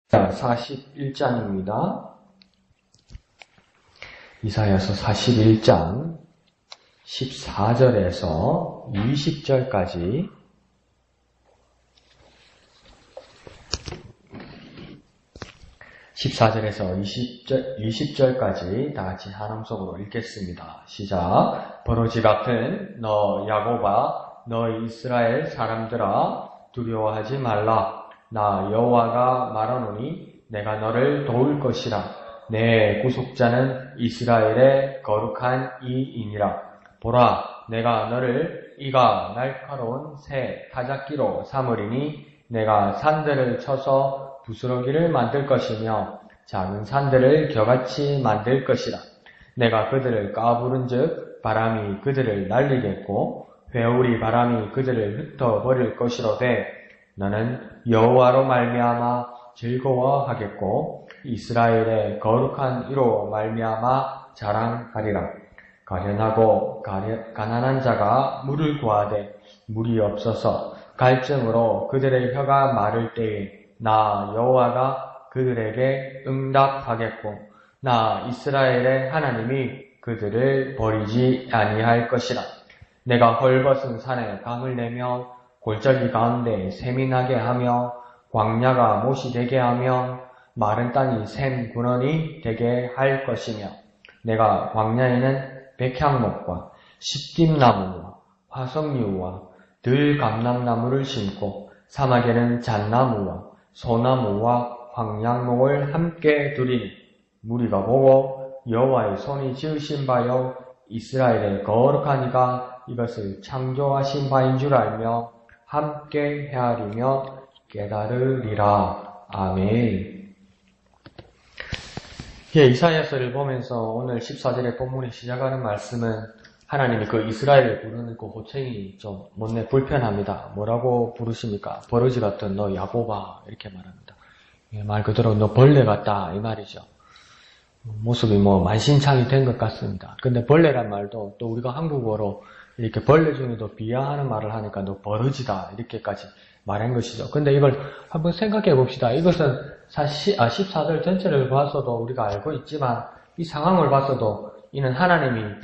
41장입니다. 이사야서 41장 14절에서 20절까지 다 같이 한음속으로 읽겠습니다. 시작. 버러지 같은 너 야곱아, 너 이스라엘 사람들아, 두려워하지 말라. 나 여호와가 말하노니 내가 너를 도울 것이라. 내 구속자는 이스라엘의 거룩한 이이니라. 보라, 내가 너를 이가 날카로운 새 타작기로 삼으리니 내가 산들을 쳐서 부스러기를 만들 것이며 작은 산들을 겨같이 만들 것이라. 내가 그들을 까부른즉 바람이 그들을 날리겠고 회오리 바람이 그들을 흩어버릴 것이로되 너는 여호와로 말미암아 즐거워하겠고 이스라엘의 거룩한 이로 말미암아 자랑하리라. 가련하고 가난한 자가 물을 구하되 물이 없어서 갈증으로 그들의 혀가 마를 때에 나 여호와가 그들에게 응답하겠고 나 이스라엘의 하나님이 그들을 버리지 아니할 것이라. 내가 헐벗은 산에 강을 내며 골짜기 가운데 샘이 나게 하며 광야가 못이 되게 하며 마른 땅이 샘 군원이 되게 할 것이며 내가 광야에는 백향목과 십dim나무와 화석류와 들감람나무를 심고 사막에는 잣나무와 소나무와 황량목을 함께 두리니 무리가 보고 여호와의 손이 지으신 바요 이스라엘의 거룩한 이가 이것을 창조하신 바인 줄 알며 함께 헤아리며 깨달으리라. 아멘. 예, 이사야서를 보면서 오늘 14절의 본문이 시작하는 말씀은 하나님이 그 이스라엘을 부르는 그 호칭이 좀 못내 불편합니다. 뭐라고 부르십니까? 버러지 같은 너 야곱아 이렇게 말합니다. 예, 말 그대로 너 벌레 같다 이 말이죠. 모습이 만신창이 된 것 같습니다. 근데 벌레란 말도 또 우리가 한국어로 이렇게 벌레 중에도 비하하는 말을 하니까 너 버러지다 이렇게까지 말한 것이죠. 근데 이걸 한번 생각해 봅시다. 이것은 14절 전체를 봐서도 우리가 알고 있지만 이 상황을 봐서도 이는 하나님이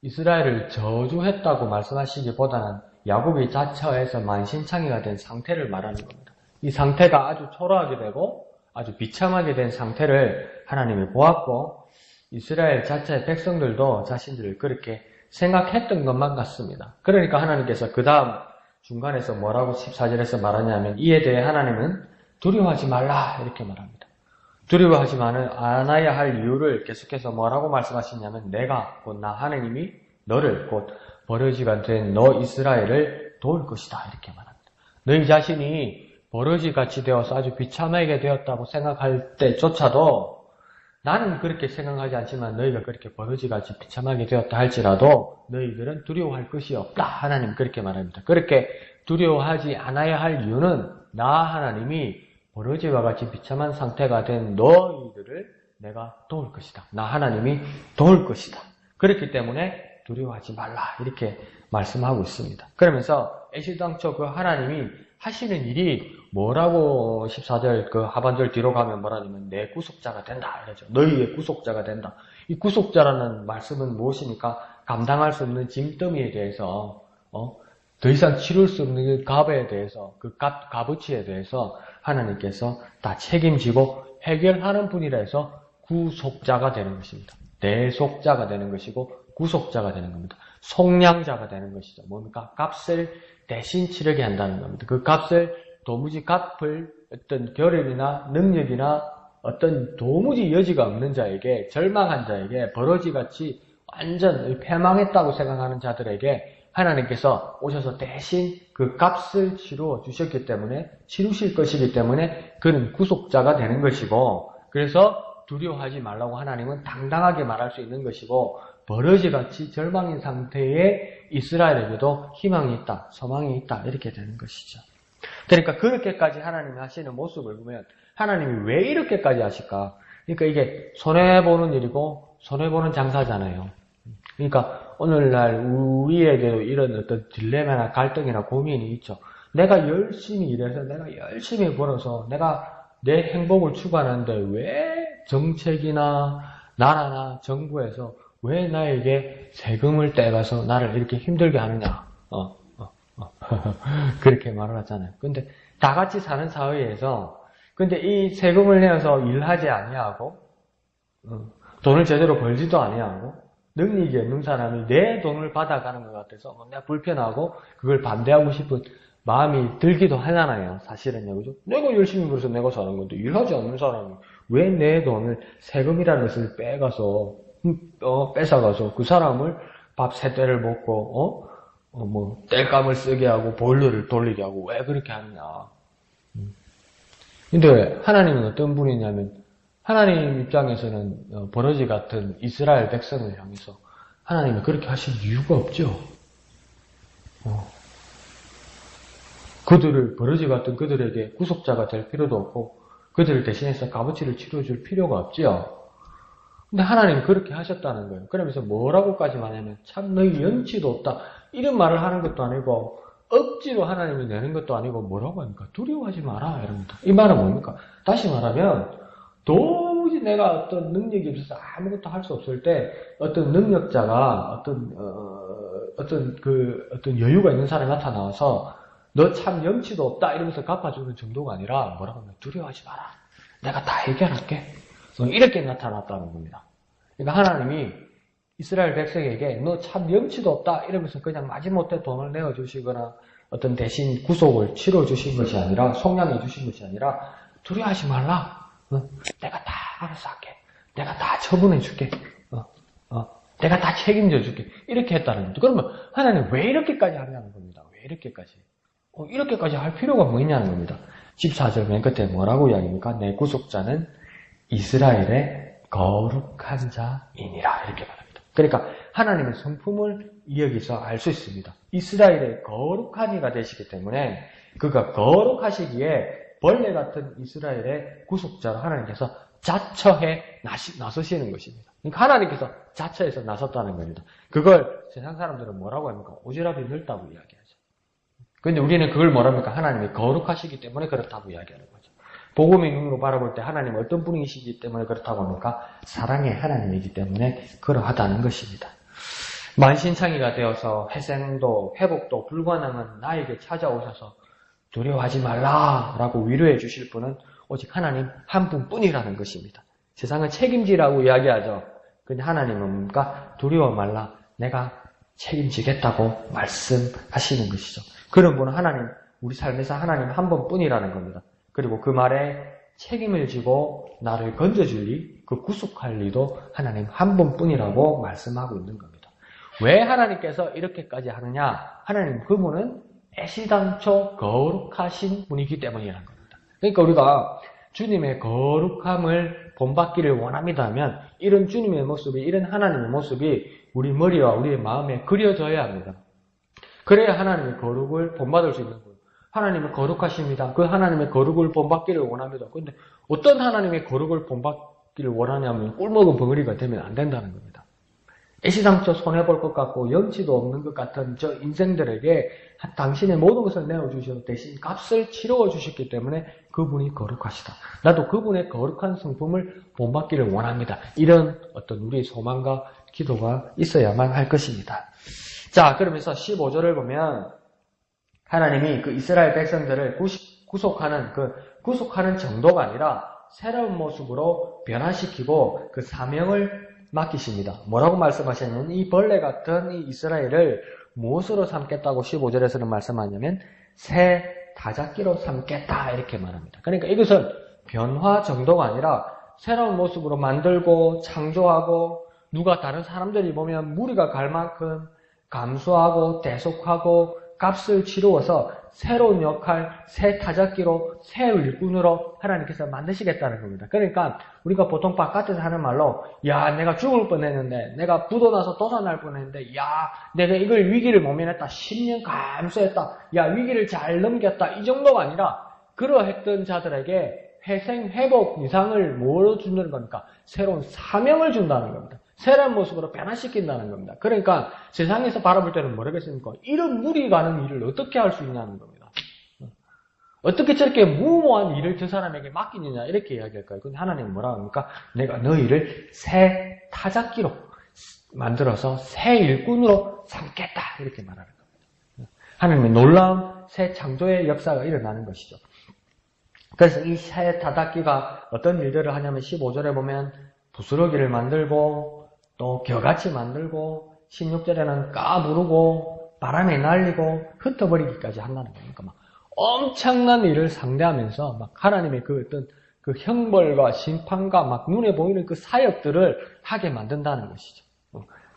이스라엘을 저주했다고 말씀하시기보다는 야곱이 자처해서 만신창이가 된 상태를 말하는 겁니다. 이 상태가 아주 초라하게 되고 아주 비참하게 된 상태를 하나님이 보았고 이스라엘 자체의 백성들도 자신들을 그렇게 생각했던 것만 같습니다. 그러니까 하나님께서 그 다음 중간에서 뭐라고 14절에서 말하냐면 이에 대해 하나님은 두려워하지 말라 이렇게 말합니다. 두려워하지 않아야 할 이유를 계속해서 뭐라고 말씀하시냐면 내가 곧 나 하나님이 너를 곧 버러지가 된 너 이스라엘을 도울 것이다 이렇게 말합니다. 너희 자신이 버러지같이 되어서 아주 비참하게 되었다고 생각할 때조차도 나는 그렇게 생각하지 않지만 너희가 그렇게 버러지같이 비참하게 되었다 할지라도 너희들은 두려워할 것이 없다. 하나님 그렇게 말합니다. 그렇게 두려워하지 않아야 할 이유는 나 하나님이 버러지와 같이 비참한 상태가 된 너희들을 내가 도울 것이다. 나 하나님이 도울 것이다. 그렇기 때문에 두려워하지 말라 이렇게 말씀하고 있습니다. 그러면서 애시당초 그 하나님이 하시는 일이 뭐라고 14절 그 하반절 뒤로 가면 뭐라냐면 내 구속자가 된다 이러죠. 너희의 구속자가 된다. 이 구속자라는 말씀은 무엇입니까? 감당할 수 없는 짐더미에 대해서 더 이상 치룰 수 없는 값에 대해서 그 값어치에 대해서 하나님께서 다 책임지고 해결하는 분이라 해서 구속자가 되는 것입니다. 대속자가 되는 것이고 구속자가 되는 겁니다. 속량자가 되는 것이죠. 뭡니까? 값을 대신 치르게 한다는 겁니다. 그 값을 도무지 갚을 어떤 결연이나 능력이나 어떤 도무지 여지가 없는 자에게, 절망한 자에게, 버러지같이 완전 패망했다고 생각하는 자들에게 하나님께서 오셔서 대신 그 값을 치루어 주셨기 때문에, 치루실 것이기 때문에 그는 구속자가 되는 것이고, 그래서 두려워하지 말라고 하나님은 당당하게 말할 수 있는 것이고, 버러지같이 절망인 상태의 이스라엘에게도 희망이 있다, 소망이 있다 이렇게 되는 것이죠. 그러니까 그렇게까지 하나님이 하시는 모습을 보면 하나님이 왜 이렇게까지 하실까? 그러니까 이게 손해보는 일이고 손해보는 장사잖아요. 그러니까 오늘날 우리에게도 이런 어떤 딜레마나 갈등이나 고민이 있죠. 내가 열심히 일해서 내가 열심히 벌어서 내가 내 행복을 추구하는데 왜 정책이나 나라나 정부에서 왜 나에게 세금을 떼가서 나를 이렇게 힘들게 하느냐. 그렇게 말을 하잖아요. 근데 다 같이 사는 사회에서 근데 이 세금을 내어서 일하지 아니하고 돈을 제대로 벌지도 아니하고 능력이 없는 사람이 내 돈을 받아가는 것 같아서 내가 불편하고 그걸 반대하고 싶은 마음이 들기도 하잖아요. 사실은요. 그죠? 내가 열심히 벌어서 내가 사는 건데 일하지 않는 사람이 왜 내 돈을 세금이라는 것을 뺏어가서 그 사람을 밥 세 때를 먹고 땔감을 쓰게 하고 보일러를 돌리게 하고 왜 그렇게 하느냐. 근데 하나님은 어떤 분이냐면 하나님 입장에서는 버러지 같은 이스라엘 백성을 향해서 하나님이 그렇게 하실 이유가 없죠. 버러지 같은 그들에게 구속자가 될 필요도 없고 그들을 대신해서 값어치를 치러줄 필요가 없죠. 근데 하나님이 그렇게 하셨다는 거예요. 그러면서 뭐라고까지 말하냐면 참 너희 연치도 없다. 이런 말을 하는 것도 아니고 억지로 하나님이 내는 것도 아니고 뭐라고 합니까? 두려워하지 마라 이럽니다. 이 말은 뭡니까? 다시 말하면 도무지 내가 어떤 능력이 없어서 아무것도 할 수 없을 때 어떤 능력자가 어떤 여유가 있는 사람이 나타나와서 너 참 염치도 없다 이러면서 갚아주는 정도가 아니라 뭐라고 하면 두려워하지 마라. 내가 다 해결할게. 이렇게 나타났다는 겁니다. 그러니까 하나님이 이스라엘 백성에게 너 참 염치도 없다 이러면서 그냥 마지못해 돈을 내어주시거나 어떤 대신 구속을 치러주신 것이 아니라 속량해 주신 것이 아니라 두려워하지 말라. 내가 다 알아서 할게. 내가 다 처분해 줄게. 내가 다 책임져 줄게. 이렇게 했다는 겁니다. 그러면 하나님 왜 이렇게까지 하냐는 겁니다. 왜 이렇게까지? 이렇게까지 할 필요가 뭐 있냐는 겁니다. 14절 맨 끝에 뭐라고 이야기합니까? 내 구속자는 이스라엘의 거룩한 자이니라 이렇게 말합니다. 그러니까 하나님의 성품을 여기서 알 수 있습니다. 이스라엘의 거룩한 이가 되시기 때문에 그가 거룩하시기에 벌레 같은 이스라엘의 구속자로 하나님께서 자처해 나서시는 것입니다. 그러니까 하나님께서 자처해서 나섰다는 겁니다. 그걸 세상 사람들은 뭐라고 합니까? 오지랖이 넓다고 이야기하죠. 근데 우리는 그걸 뭐랍니까? 하나님이 거룩하시기 때문에 그렇다고 이야기하는 거죠. 복음의 눈으로 바라볼 때 하나님 어떤 분이시기 때문에 그렇다고 합니까? 사랑의 하나님이기 때문에 그러하다는 것입니다. 만신창이가 되어서 회생도 회복도 불가능한 나에게 찾아오셔서 두려워하지 말라라고 위로해 주실 분은 오직 하나님 한 분뿐이라는 것입니다. 세상은 책임지라고 이야기하죠. 근데 하나님은 뭡니까? 두려워 말라. 내가 책임지겠다고 말씀하시는 것이죠. 그런 분은 하나님, 우리 삶에서 하나님 한 분뿐이라는 겁니다. 그리고 그 말에 책임을 지고 나를 건져줄 리, 그 구속할 리도 하나님 한 분뿐이라고 말씀하고 있는 겁니다. 왜 하나님께서 이렇게까지 하느냐? 하나님 그분은 애시당초 거룩하신 분이기 때문이라는 겁니다. 그러니까 우리가 주님의 거룩함을 본받기를 원합니다면 이런 주님의 모습이, 이런 하나님의 모습이 우리 머리와 우리의 마음에 그려져야 합니다. 그래야 하나님의 거룩을 본받을 수 있는 거예요. 하나님은 거룩하십니다. 그 하나님의 거룩을 본받기를 원합니다. 그런데 어떤 하나님의 거룩을 본받기를 원하냐면 꿀먹은 벙어리가 되면 안 된다는 겁니다. 애시당초 손해볼 것 같고 염치도 없는 것 같은 저 인생들에게 당신의 모든 것을 내어주셔서 대신 값을 치러워 주셨기 때문에 그분이 거룩하시다. 나도 그분의 거룩한 성품을 본받기를 원합니다. 이런 어떤 우리의 소망과 기도가 있어야만 할 것입니다. 자, 그러면서 15절을 보면 하나님이 그 이스라엘 백성들을 구속하는 정도가 아니라 새로운 모습으로 변화시키고 그 사명을 맡기십니다. 뭐라고 말씀하셨냐면 이 벌레 같은 이 이스라엘을 무엇으로 삼겠다고 15절에서는 말씀하냐면 새 다잡기로 삼겠다 이렇게 말합니다. 그러니까 이것은 변화 정도가 아니라 새로운 모습으로 만들고 창조하고 누가 다른 사람들이 보면 무리가 갈 만큼 감수하고 대속하고 값을 치루어서 새로운 역할, 새 타작기로, 새 일꾼으로 하나님께서 만드시겠다는 겁니다. 그러니까 우리가 보통 바깥에서 하는 말로 야 내가 죽을 뻔했는데 내가 부도나서 도산날 뻔했는데 야 내가 이걸 위기를 모면했다. 10년 감수했다. 야 위기를 잘 넘겼다. 이 정도가 아니라 그러했던 자들에게 회생, 회복 이상을 뭐로 준다는 겁니까? 새로운 사명을 준다는 겁니다. 새로운 모습으로 변화시킨다는 겁니다. 그러니까 세상에서 바라볼 때는 뭐라겠습니까? 이런 무리 가는 일을 어떻게 할 수 있냐는 겁니다. 어떻게 저렇게 무모한 일을 저 사람에게 맡기느냐 이렇게 이야기할까요? 근데 하나님은 뭐라고 합니까? 내가 너희를 새 타작기로 만들어서 새 일꾼으로 삼겠다 이렇게 말하는 겁니다. 하나님의 놀라운 새 창조의 역사가 일어나는 것이죠. 그래서 이 새 타작기가 어떤 일들을 하냐면 15절에 보면 부스러기를 만들고 또 겨같이 만들고 16절에는 까부르고 바람에 날리고 흩어버리기까지 한다는 거니까 막 엄청난 일을 상대하면서 막 하나님의 그 어떤 그 형벌과 심판과 막 눈에 보이는 그 사역들을 하게 만든다는 것이죠.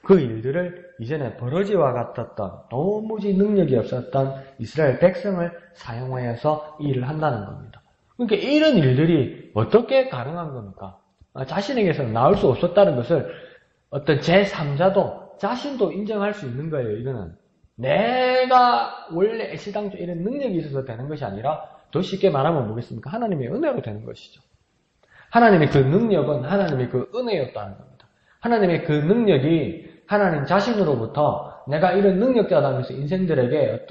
그 일들을 이전에 버러지와 같았던 도무지 능력이 없었던 이스라엘 백성을 사용하여서 일을 한다는 겁니다. 그러니까 이런 일들이 어떻게 가능한 겁니까? 자신에게서 나올 수 없었다는 것을 어떤 제3자도 자신도 인정할 수 있는 거예요. 이거는 내가 원래 애시당초 이런 능력이 있어서 되는 것이 아니라 더 쉽게 말하면 뭐겠습니까? 하나님의 은혜로 되는 것이죠. 하나님의 그 능력은 하나님의 그 은혜였다는 겁니다. 하나님의 그 능력이 하나님 자신으로부터 내가 이런 능력자다면서 인생들에게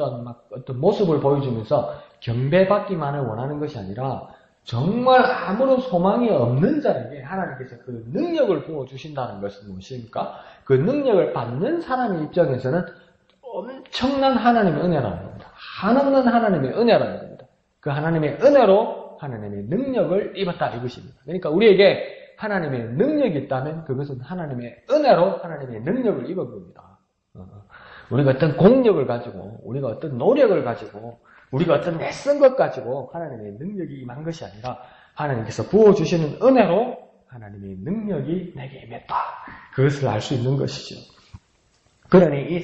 어떤 모습을 보여주면서 경배받기만을 원하는 것이 아니라 정말 아무런 소망이 없는 자에게 하나님께서 그 능력을 부어주신다는 것은 무엇입니까? 그 능력을 받는 사람의 입장에서는 엄청난 하나님의 은혜라는 겁니다. 한없는 하나님의 은혜라는 겁니다. 그 하나님의 은혜로 하나님의 능력을 입었다 이것입니다. 그러니까 우리에게 하나님의 능력이 있다면 그것은 하나님의 은혜로 하나님의 능력을 입은 겁니다. 우리가 어떤 공력을 가지고 우리가 어떤 노력을 가지고 우리가 어떤 애쓴 것 가지고 하나님의 능력이 임한 것이 아니라 하나님께서 부어주시는 은혜로 하나님의 능력이 내게 임했다. 그것을 알 수 있는 것이죠. 그러니 이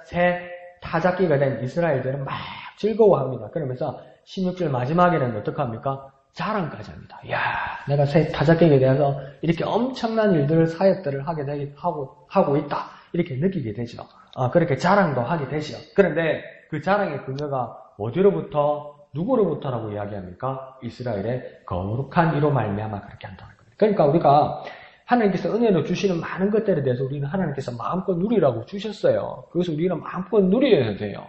새 타작기가 된 이스라엘들은 막 즐거워합니다. 그러면서 16절 마지막에는 어떻게 합니까? 자랑까지 합니다. 이야, 내가 새 타작기에 대해서 이렇게 엄청난 일들을, 사역들을 하고 있다. 이렇게 느끼게 되죠. 그렇게 자랑도 하게 되죠. 그런데 그 자랑의 근거가 어디로부터, 누구로부터라고 이야기합니까? 이스라엘의 거룩한 이로 말미암아 그렇게 한다는 겁니다. 그러니까 우리가 하나님께서 은혜로 주시는 많은 것들에 대해서 우리는 하나님께서 마음껏 누리라고 주셨어요. 그래서 우리는 마음껏 누려야 돼요.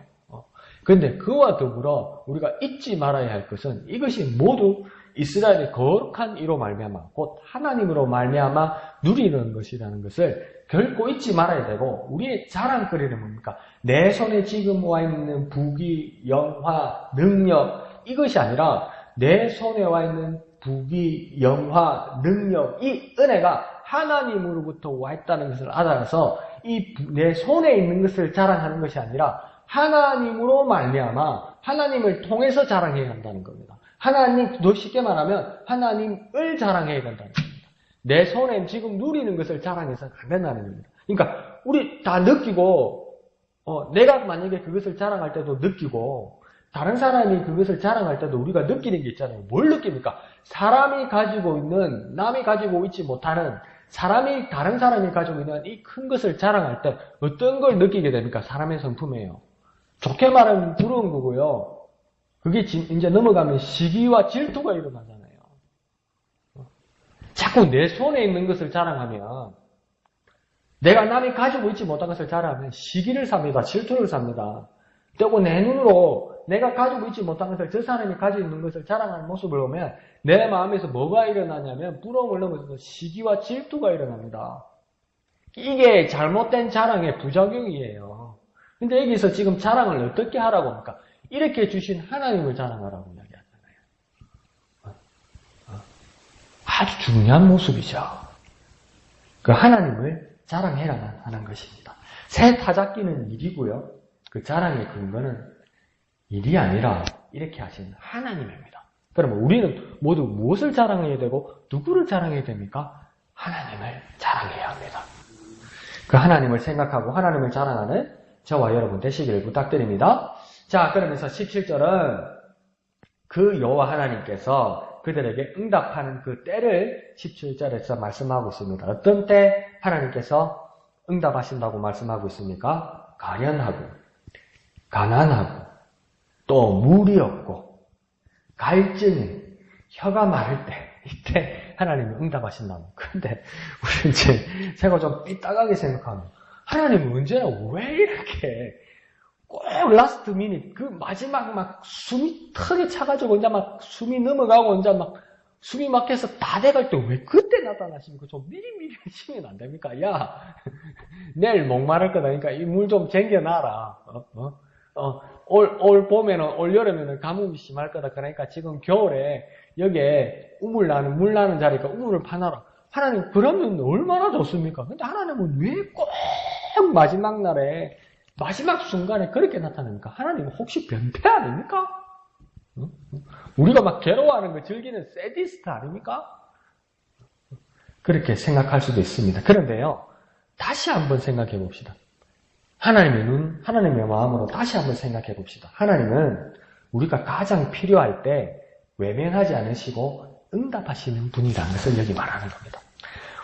그런데 그와 더불어 우리가 잊지 말아야 할 것은 이것이 모두 이스라엘의 거룩한 이로 말미암아 곧 하나님으로 말미암아 누리는 것이라는 것을 결코 잊지 말아야 되고 우리의 자랑거리는 뭡니까? 내 손에 지금 와 있는 부귀, 영화, 능력 이것이 아니라 내 손에 와 있는 부귀, 영화, 능력 이 은혜가 하나님으로부터 와 있다는 것을 알아서 이 내 손에 있는 것을 자랑하는 것이 아니라 하나님으로 말미암아 하나님을 통해서 자랑해야 한다는 겁니다. 하나님, 더 쉽게 말하면 하나님을 자랑해야 된다는 겁니다. 내 손에 지금 누리는 것을 자랑해서는 안 된다는 겁니다. 그러니까 우리 다 느끼고 내가 만약에 그것을 자랑할 때도 느끼고 다른 사람이 그것을 자랑할 때도 우리가 느끼는 게 있잖아요. 뭘 느낍니까? 사람이 가지고 있는, 남이 가지고 있지 못하는 다른 사람이 가지고 있는 이 큰 것을 자랑할 때 어떤 걸 느끼게 됩니까? 사람의 성품이에요. 좋게 말하면 부러운 거고요. 그게 이제 넘어가면 시기와 질투가 일어나잖아요. 자꾸 내 손에 있는 것을 자랑하면 내가 남이 가지고 있지 못한 것을 자랑하면 시기를 삽니다. 질투를 삽니다. 그리고 내 눈으로 내가 가지고 있지 못한 것을 저 사람이 가지고 있는 것을 자랑하는 모습을 보면 내 마음에서 뭐가 일어나냐면 부러움을 넘어서서 시기와 질투가 일어납니다. 이게 잘못된 자랑의 부작용이에요. 근데 여기서 지금 자랑을 어떻게 하라고 합니까? 이렇게 주신 하나님을 자랑하라고 이야기하잖아요. 아주 중요한 모습이죠. 그 하나님을 자랑해야만 하는 것입니다. 새 타작기는 일이고요. 그 자랑의 근거는 일이 아니라 이렇게 하신 하나님입니다. 그러면 우리는 모두 무엇을 자랑해야 되고 누구를 자랑해야 됩니까? 하나님을 자랑해야 합니다. 그 하나님을 생각하고 하나님을 자랑하는 저와 여러분 되시기를 부탁드립니다. 자, 그러면서 17절은 그 여호와 하나님께서 그들에게 응답하는 그 때를 17절에서 말씀하고 있습니다. 어떤 때 하나님께서 응답하신다고 말씀하고 있습니까? 가련하고 가난하고 또 물이 없고 갈증이 혀가 마를 때 이때 하나님이 응답하신다고. 그런데 우리 이제 제가 좀 삐딱하게 생각하면 하나님은 언제나 왜 이렇게 꼭 라스트 미닛, 그 마지막 막 숨이 턱에 차가지고 이제 막 숨이 넘어가고 이제 막 숨이 막혀서 다 돼갈 때 왜 그때 나타나십니까? 좀 미리미리 하시면 안 됩니까? 야, 내일 목마를 거다. 그러니까 이 물 좀 쟁겨놔라. 올 봄에는, 올 여름에는 가뭄이 심할 거다. 그러니까 지금 겨울에 여기에 물 나는 자리니까 우물을 파놔라. 하나님, 그러면 얼마나 좋습니까? 근데 하나님은 왜 꼭 마지막 날에, 마지막 순간에 그렇게 나타납니까? 하나님은 혹시 변태 아닙니까? 우리가 막 괴로워하는 거 즐기는 세디스트 아닙니까? 그렇게 생각할 수도 있습니다. 그런데요, 다시 한번 생각해 봅시다. 하나님의 눈, 하나님의 마음으로 다시 한번 생각해 봅시다. 하나님은 우리가 가장 필요할 때 외면하지 않으시고 응답하시는 분이라는 것을 여기 말하는 겁니다.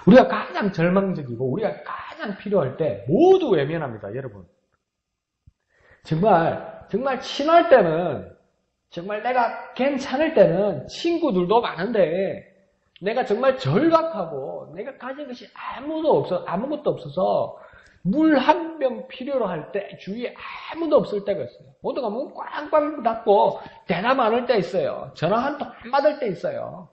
우리가 가장 절망적이고 우리가 가장 필요할 때 모두 외면합니다, 여러분. 정말 친할 때는, 정말 내가 괜찮을 때는 친구들도 많은데 내가 정말 절박하고 내가 가진 것이 아무것도 없어서 물 한 병 필요로 할 때 주위에 아무도 없을 때가 있어요. 모두가 문 꽝꽝 닫고 대답 안 할 때 있어요. 전화 한 통 안 받을 때 있어요.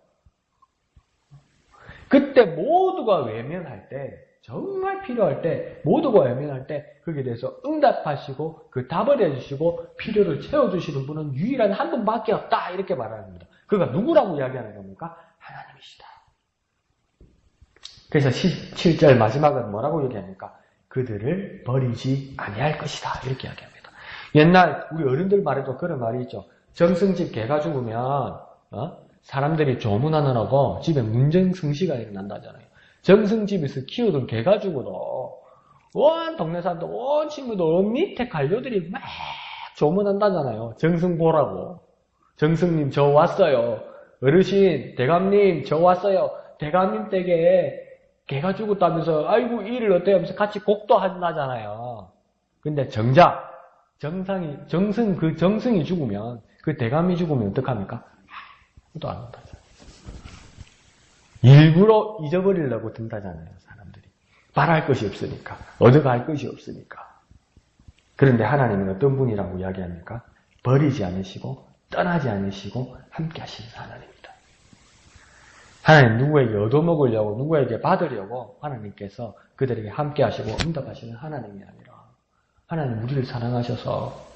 그때 모두가 외면할 때, 정말 필요할 때, 모두가 외면할 때 거기에 대해서 응답하시고 그 답을 해주시고 필요를 채워주시는 분은 유일한 한 분밖에 없다, 이렇게 말합니다. 그가 누구라고 이야기하는 겁니까? 하나님이시다. 그래서 17절 마지막은 뭐라고 얘기합니까? 그들을 버리지 아니할 것이다, 이렇게 이야기합니다. 옛날 우리 어른들 말에도 그런 말이 있죠. 정승집 개가 죽으면 사람들이 조문하느라고 집에 문정승시가 일어난다잖아요. 정승집에서 키우던 개가 죽어도 온 동네 사람들, 온 친구들, 온 밑에 관료들이 막 조문한다잖아요. 정승 보라고. 정승님 저 왔어요. 어르신 대감님 저 왔어요. 대감님 댁에 개가 죽었다면서 아이고 이 일을 어때요 하면서 같이 곡도 한다잖아요. 근데 정작 정승이 죽으면, 그 대감이 죽으면 어떡합니까? 아무도 안 한다잖아요. 일부러 잊어버리려고 든다잖아요, 사람들이. 말할 것이 없으니까, 얻어갈 것이 없으니까. 그런데 하나님은 어떤 분이라고 이야기합니까? 버리지 않으시고 떠나지 않으시고 함께 하시는 하나님입니다. 하나님 누구에게 얻어먹으려고, 누구에게 받으려고 하나님께서 그들에게 함께 하시고 응답하시는 하나님이 아니라, 하나님 우리를 사랑하셔서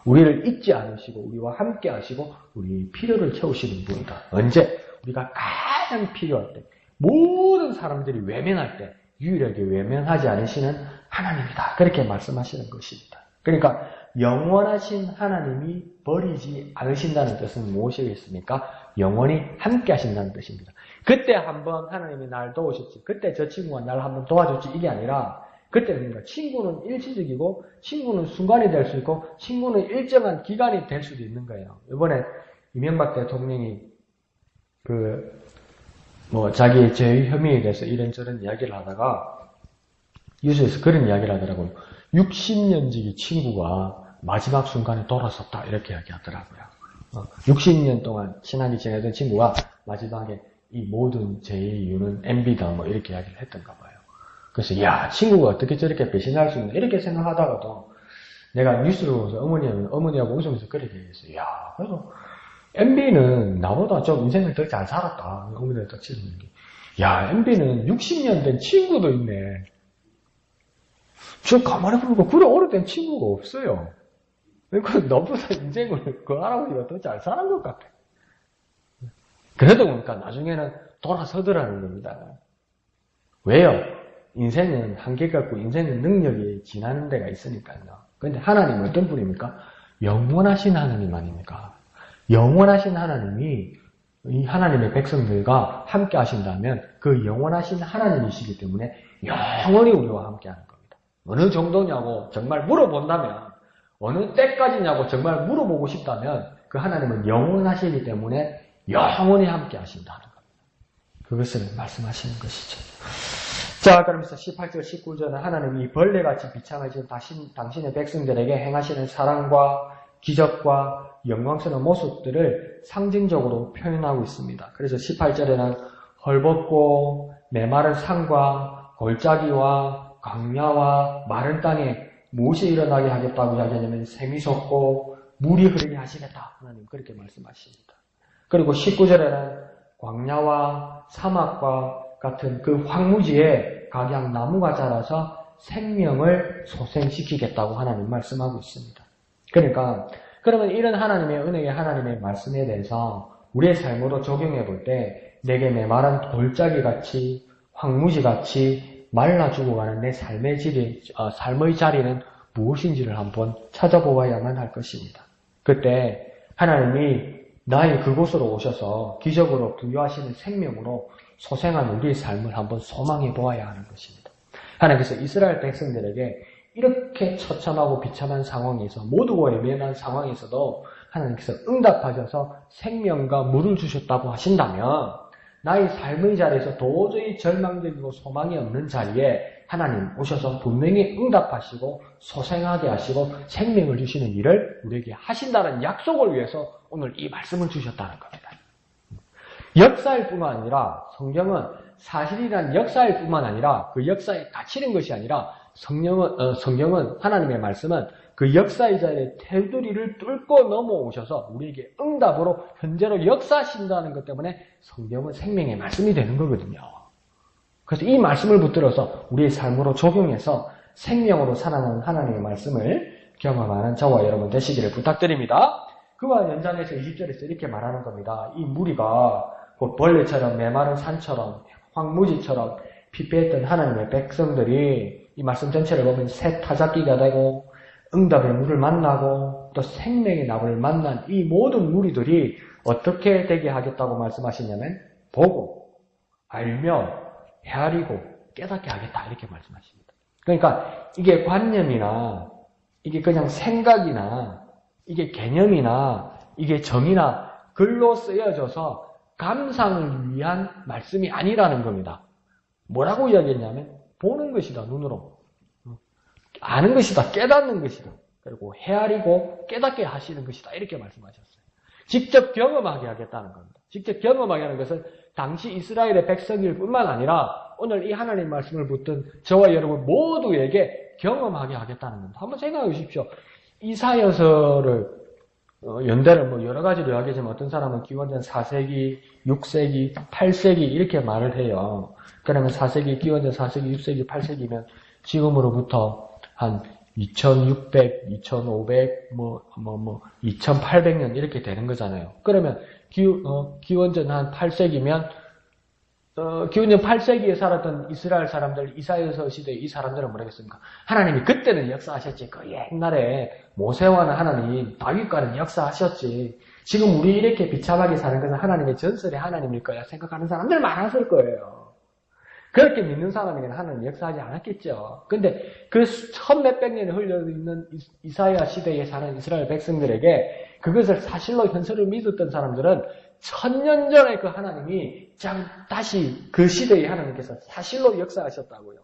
우리를 잊지 않으시고 우리와 함께 하시고 우리의 필요를 채우시는 분이다. 언제? 우리가 가장 필요할 때, 모든 사람들이 외면할 때 유일하게 외면하지 않으시는 하나님이다. 그렇게 말씀하시는 것입니다. 그러니까 영원하신 하나님이 버리지 않으신다는 뜻은 무엇이겠습니까? 영원히 함께 하신다는 뜻입니다. 그때 한번 하나님이 날 도우셨지, 그때 저 친구가 날 한번 도와줬지, 이게 아니라, 그때는 친구는 일시적이고 친구는 순간이 될 수 있고 친구는 일정한 기간이 될 수도 있는 거예요. 이번에 이명박 대통령이 자기의 죄의 혐의에 대해서 이런저런 이야기를 하다가 뉴스에서 그런 이야기를 하더라고요. 60년지기 친구가 마지막 순간에 돌아섰다, 이렇게 이야기하더라고요. 60년 동안 친하게 지내던 친구가 마지막에 이 모든 죄의 이유는 MB다, 이렇게 이야기를 했던가 봐요. 그래서 야, 친구가 어떻게 저렇게 배신할 수 있나, 이렇게 생각하다가도 내가 뉴스를 보면서 어머니하고 웃으면서 그렇게 얘기했어요. 야, 그래서 MB는 나보다 좀 인생을 더 잘 살았다. 어머니가 딱 치는 게. 야, MB는 60년 된 친구도 있네. 저 가만히 보니까 그래 오래된 친구가 없어요. 그러니까 너보다 인생을 그 할아버지가 더 잘 사는 것 같아. 그래도 그러니까 나중에는 돌아서더라는 겁니다. 왜요? 인생은 한계가 있고 인생은 능력이 지나는 데가 있으니까요. 그런데 하나님은 어떤 분입니까? 영원하신 하나님 아닙니까? 영원하신 하나님이 이 하나님의 백성들과 함께 하신다면 그 영원하신 하나님이시기 때문에 영원히 우리와 함께 하는 겁니다. 어느 정도냐고 정말 물어본다면, 어느 때까지냐고 정말 물어보고 싶다면 그 하나님은 영원하시기 때문에 영원히 함께 하신다는 겁니다. 그것을 말씀하시는 것이죠. 자, 그러면서 18절, 19절은 하나님이 벌레같이 비창하신 당신의 백성들에게 행하시는 사랑과 기적과 영광스러운 모습들을 상징적으로 표현하고 있습니다. 그래서 18절에는 헐벗고 메마른 산과 골짜기와 광야와 마른 땅에 무엇이 일어나게 하겠다고 이야기하냐면 샘이 솟고 물이 흐르게 하시겠다. 하나님 그렇게 말씀하십니다. 그리고 19절에는 광야와 사막과 같은 그 황무지에 각양 나무가 자라서 생명을 소생시키겠다고 하나님 말씀하고 있습니다. 그러니까 그러면 이런 하나님의 은혜의 하나님의 말씀에 대해서 우리의 삶으로 적용해 볼 때 내게 메마른 돌짜기같이 황무지같이 말라 죽어가는 내 삶의 자리는 무엇인지를 한번 찾아보아야만 할 것입니다. 그때 하나님이 나의 그곳으로 오셔서 기적으로 부여하시는 생명으로 소생한 우리의 삶을 한번 소망해 보아야 하는 것입니다. 하나님께서 이스라엘 백성들에게 이렇게 처참하고 비참한 상황에서 모두가 애매한 상황에서도 하나님께서 응답하셔서 생명과 물을 주셨다고 하신다면 나의 삶의 자리에서 도저히 절망적이고 소망이 없는 자리에 하나님 오셔서 분명히 응답하시고 소생하게 하시고 생명을 주시는 일을 우리에게 하신다는 약속을 위해서 오늘 이 말씀을 주셨다는 겁니다. 역사일 뿐만 아니라 성경은 사실이란 역사일 뿐만 아니라 그 역사에 갇히는 것이 아니라 성경은 하나님의 말씀은 그 역사의 자리에 테두리를 뚫고 넘어오셔서 우리에게 응답으로 현재로 역사하신다는 것 때문에 성경은 생명의 말씀이 되는 거거든요. 그래서 이 말씀을 붙들어서 우리의 삶으로 적용해서 생명으로 살아나는 하나님의 말씀을 경험하는 저와 여러분 되시기를 부탁드립니다. 그와 연장해서 20절에서 이렇게 말하는 겁니다. 이 무리가 곧 벌레처럼 메마른 산처럼 황무지처럼 피폐했던 하나님의 백성들이 이 말씀 전체를 보면 새 타작기가 되고 응답의 물을 만나고 또 생명의 나무를 만난 이 모든 무리들이 어떻게 되게 하겠다고 말씀하시냐면 보고 알며 헤아리고 깨닫게 하겠다 이렇게 말씀하십니다. 그러니까 이게 관념이나 이게 그냥 생각이나 이게 개념이나 이게 정의나 글로 쓰여져서 감상을 위한 말씀이 아니라는 겁니다. 뭐라고 이야기했냐면 보는 것이다. 눈으로. 아는 것이다. 깨닫는 것이다. 그리고 헤아리고 깨닫게 하시는 것이다. 이렇게 말씀하셨어요. 직접 경험하게 하겠다는 겁니다. 직접 경험하게 하는 것은 당시 이스라엘의 백성일 뿐만 아니라 오늘 이 하나님 말씀을 붙든 저와 여러분 모두에게 경험하게 하겠다는 겁니다. 한번 생각해 보십시오. 이사야서를 연대를 여러 가지로 이야기하지만 어떤 사람은 기원전 4세기, 6세기, 8세기 이렇게 말을 해요. 그러면 4세기, 기원전 4세기, 6세기, 8세기면 지금으로부터 한 2600, 2500, 2800년 이렇게 되는 거잖아요. 그러면 기원전 한 8세기면 기원전 8세기에 살았던 이스라엘 사람들, 이사야서 시대의 이 사람들은 뭐라겠습니까? 하나님이 그때는 역사하셨지. 그 옛날에 모세와는 하나님, 다윗과는 역사하셨지. 지금 우리 이렇게 비참하게 사는 것은 하나님의 전설의 하나님일 거야 생각하는 사람들 많았을 거예요. 그렇게 믿는 사람에게는 하나님 역사하지 않았겠죠. 근데 그 1000몇백 년이 흘러있는 이사야 시대에 사는 이스라엘 백성들에게 그것을 사실로 현실을 믿었던 사람들은 1000년 전에 그 하나님이 다시 그 시대의 하나님께서 사실로 역사하셨다고요.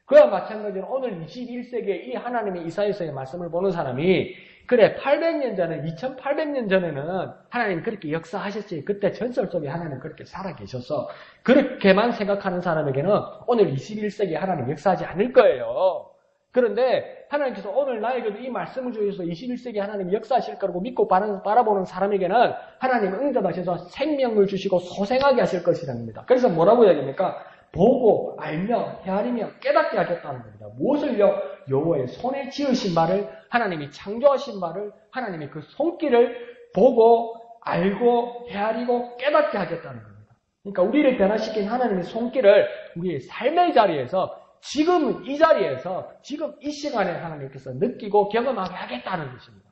그와 마찬가지로 오늘 21세기에 이 하나님의 이사야서의 말씀을 보는 사람이 그래 800년 전에 2800년 전에는 하나님 그렇게 역사하셨지. 그때 전설 속에 하나님 그렇게 살아계셔서 그렇게만 생각하는 사람에게는 오늘 21세기에 하나님 역사하지 않을 거예요. 그런데 하나님께서 오늘 나에게도 이 말씀을 주셔서 21세기에 하나님 역사하실 거라고 믿고 바라보는 사람에게는 하나님 응답하셔서 생명을 주시고 소생하게 하실 것이라는 겁니다. 그래서 뭐라고 이야기합니까? 보고 알며 헤아리며 깨닫게 하겠다는 겁니다. 무엇을요? 여호와의 손에 지으신 바를 하나님이 창조하신 바를 하나님의 그 손길을 보고 알고 헤아리고 깨닫게 하겠다는 겁니다. 그러니까 우리를 변화시킨 하나님의 손길을 우리의 삶의 자리에서 지금 이 자리에서 지금 이 시간에 하나님께서 느끼고 경험하게 하겠다는 것입니다.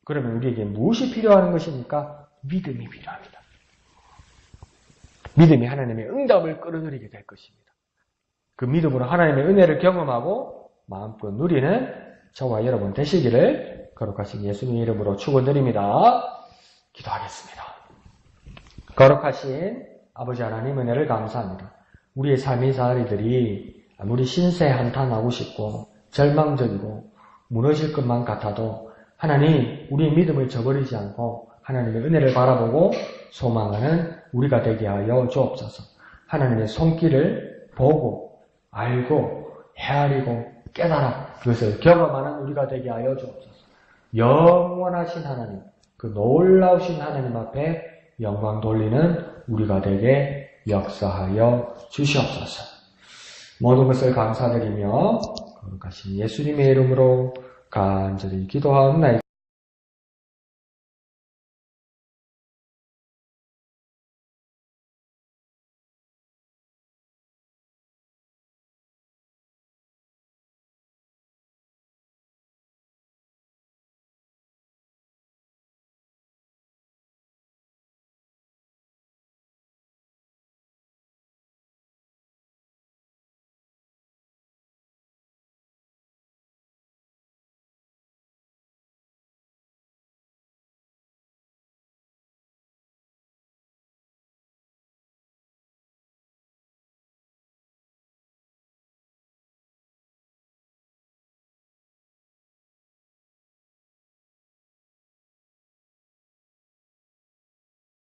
그러면 우리에게 무엇이 필요한 것입니까? 믿음이 필요합니다. 믿음이 하나님의 응답을 끌어들이게 될 것입니다. 그 믿음으로 하나님의 은혜를 경험하고 마음껏 누리는 저와 여러분 되시기를 거룩하신 예수님의 이름으로 축원드립니다. 기도하겠습니다. 거룩하신 아버지 하나님 은혜를 감사합니다. 우리의 삶의 자리들이 아무리 신세 한탄하고 싶고 절망적이고 무너질 것만 같아도 하나님 우리의 믿음을 저버리지 않고 하나님의 은혜를 바라보고 소망하는 우리가 되게 하여 주옵소서. 하나님의 손길을 보고 알고 헤아리고 깨달아 그것을 경험하는 우리가 되게 하여 주옵소서. 영원하신 하나님, 그 놀라우신 하나님 앞에 영광 돌리는 우리가 되게 역사하여 주시옵소서. 모든 것을 감사드리며 거룩하신 예수님의 이름으로 간절히 기도하옵나이다.